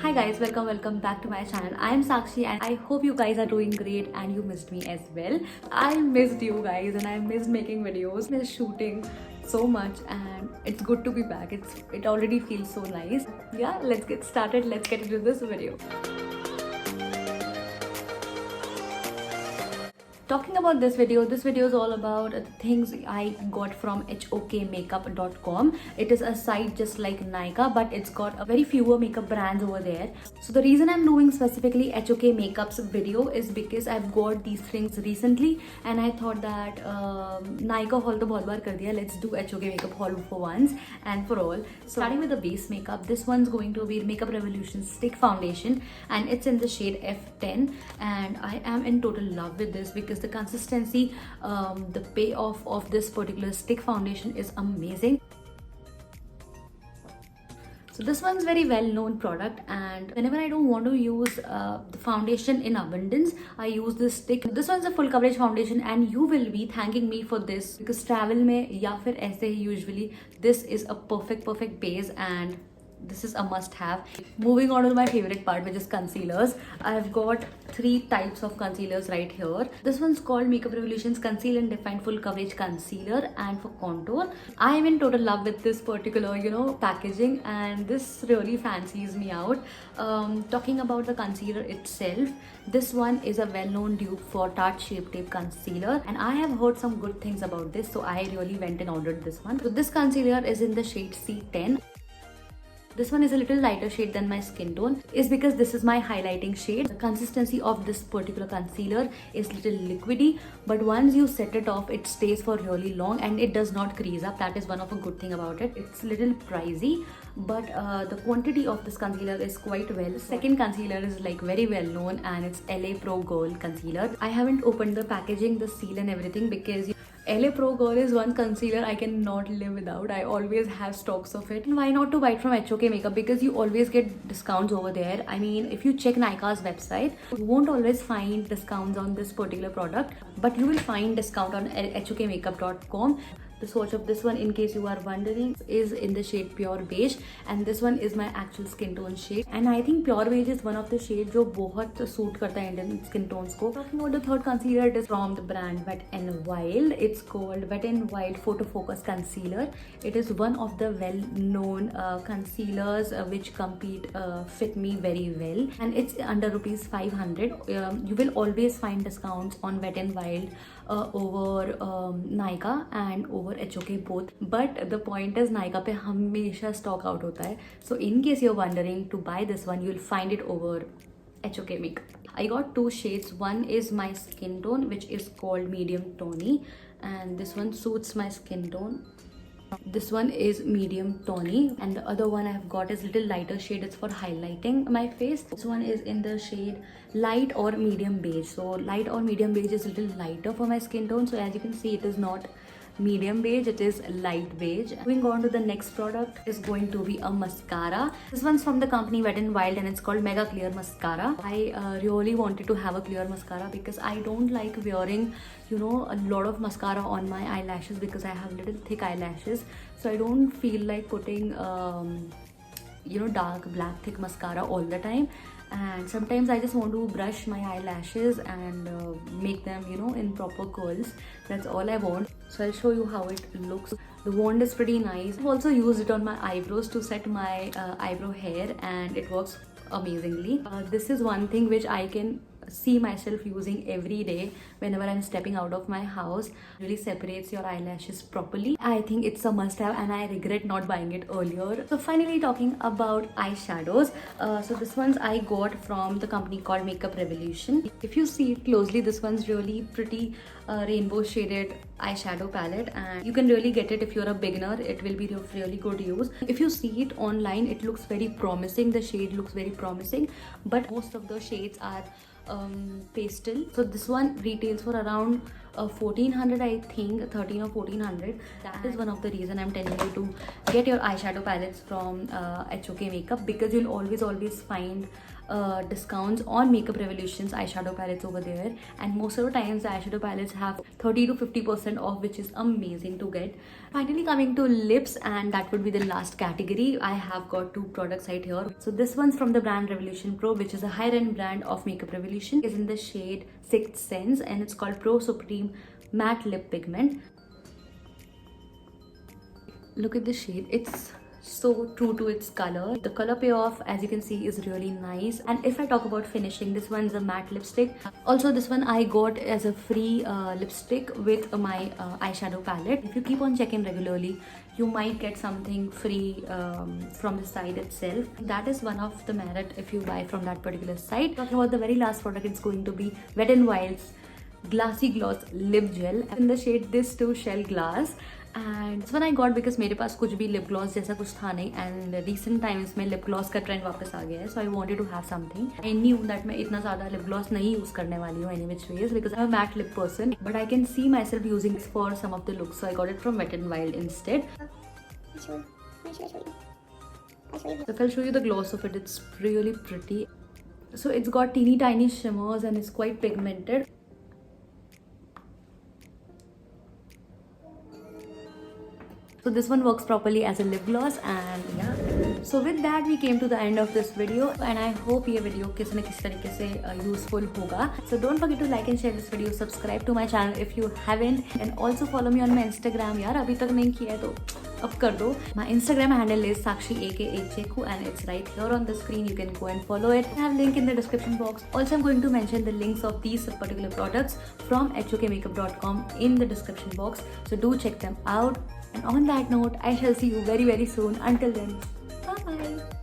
Hi guys, welcome back to my channel. I am Sakshi and I hope you guys are doing great and you missed me as well. I missed you guys and I missed making videos, missed shooting so much, and it's good to be back. It already feels so nice. Yeah, let's get started. Let's get into this video. Talking about this video is all about the things I got from hokmakeup.com. It is a site just like Nykaa, but it's got a very fewer makeup brands over there. So the reason I'm doing specifically HOK Makeup's video is because I've got these things recently and I thought that Nykaa haul to bahut baar kar diya. Let's do HOK Makeup haul for once and for all. So starting with the base makeup, this one's going to be Makeup Revolution Stick Foundation and it's in the shade F10, and I am in total love with this because the consistency, the payoff of this particular stick foundation is amazing. So this one's very well-known product, and whenever I don't want to use the foundation in abundance, I use this stick. This one's a full coverage foundation and you will be thanking me for this because travel में या फिर ऐसे ही usually this is a perfect base and this is a must have. Moving on to my favorite part, which is concealers. I've got 3 types of concealers right here. This one's called Makeup Revolution's Conceal and Define Full Coverage Concealer, and for contour I am in total love with this particular packaging, and this really fancies me out. Talking about the concealer itself, this one is a well-known dupe for Tarte Shape Tape Concealer, and I have heard some good things about this, so I really went and ordered this one. So this concealer is in the shade C10. This one is a little lighter shade than my skin tone, is because this is my highlighting shade. The consistency of this particular concealer is little liquidy, but once you set it off, it stays for really long and it does not crease up. That is one of a good thing about it. It's a little pricey, but the quantity of this concealer is quite well. Second concealer is like very well known and it's LA Pro Girl Concealer. I haven't opened the packaging, the seal and everything because LA Pro Girl is one concealer I cannot live without. I always have stocks of it. And why not to buy it from HOK Makeup? Because you always get discounts over there. I mean, if you check Nykaa's website, you won't always find discounts on this particular product, but you will find discount on hokmakeup.com. The swatch of this one, in case you are wondering, is in the shade Pure Beige, and this one is my actual skin tone shade. And I think Pure Beige is one of the shades जो बहुत suit करता है Indian skin tones को. Talking about the third concealer, it is from the brand Wet n Wild. It's called Wet n Wild Photo Focus Concealer. It is one of the well-known concealers which compete Fit Me very well, and it's under rupees 500. You will always find discounts on Wet n Wild over Nykaa and over HOK both, but the point is Nykaa पे हमेशा stock out होता है. So in case you're wondering to buy this one, you'll find it over HOK Makeup. I got 2 shades. One is my skin tone, which is called Medium Tawny, and this one suits my skin tone. This one is medium tawny, and the other one I've got is little lighter shade. It's for highlighting my face. This one is in the shade light or medium beige. So light or medium beige is a little lighter for my skin tone. So as you can see, it is not medium beige, it is light beige. Moving on to the next product is going to be a mascara. This one's from the company Wet n Wild and it's called Mega Clear Mascara. I really wanted to have a clear mascara because I don't like wearing a lot of mascara on my eyelashes because I have little thick eyelashes, so I don't feel like putting dark black thick mascara all the time. And sometimes I just want to brush my eyelashes and make them in proper curls. That's all I want. So I'll show you how it looks. The wand is pretty nice. I've also used it on my eyebrows to set my eyebrow hair, and it works amazingly. This is one thing which I can see myself using every day whenever I'm stepping out of my house. It really separates your eyelashes properly. I think it's a must have and I regret not buying it earlier. So finally, talking about eyeshadows, so this one's I got from the company called Makeup Revolution. If you see it closely, this one's really pretty rainbow shaded eyeshadow palette, and you can really get it if you're a beginner. It will be of really good use. If you see it online, it looks very promising. The shade looks very promising, but most of the shades are pastel. So this one retails for around 1400, I think 13 or 1400. That is one of the reason I'm telling you to get your eyeshadow palettes from HOK Makeup, because you'll always find discounts on Makeup Revolution's eyeshadow palettes over there, and most of the times the eyeshadow palettes have 30 to 50% off, which is amazing to get. Finally coming to lips, and that would be the last category. I have got two products right here. So this one's from the brand Revolution Pro, which is a higher-end brand of Makeup Revolution. It's in the shade Sixth Sense, and it's called Pro Supreme Matte Lip Pigment. Look at the shade. It's so true to its color. The color payoff, as you can see, is really nice. And if I talk about finishing, this one's a matte lipstick. Also, this one I got as a free lipstick with my eyeshadow palette. If you keep on checking regularly, you might get something free from the site itself. That is one of the merit if you buy from that particular site. Talking about the very last product, it's going to be Wet n Wild's Glassy Gloss Lip Gel in the shade This Too Shell Glass. And इस one I got because मेरे पास कुछ भी lip gloss जैसा कुछ था नहीं, and recent times में lip gloss का ट्रेंड वापस आ गया है, so I wanted to have something. I knew that मैं इतना ज़्यादा लिप ग्लॉस नहीं यूज़ करने वाली हूँ any which ways, because I am matte lip person, but I can see myself using for some of the looks, so I got it from wet and wild instead. So if I'll show you the gloss of it, it's really pretty. So it's got teeny tiny shimmers and it's quite pigmented. So this one works properly as a lip gloss, and yeah. So with that we came to the end of this video, and I hope ये video किसी न किसी तरीके से useful होगा. So don't forget to like and share this video, subscribe to my channel if you haven't, and also follow me on my Instagram. यार अभी तक नहीं किया है तो अब कर दो. My Instagram handle is Sakshi aka and it's right here on the screen. You can go and follow it. I have link in the description box. Also, I'm going to mention the links of these particular products from hokmakeup.com in the description box. So do check them out. And on that note, I shall see you very soon. Until then, bye bye.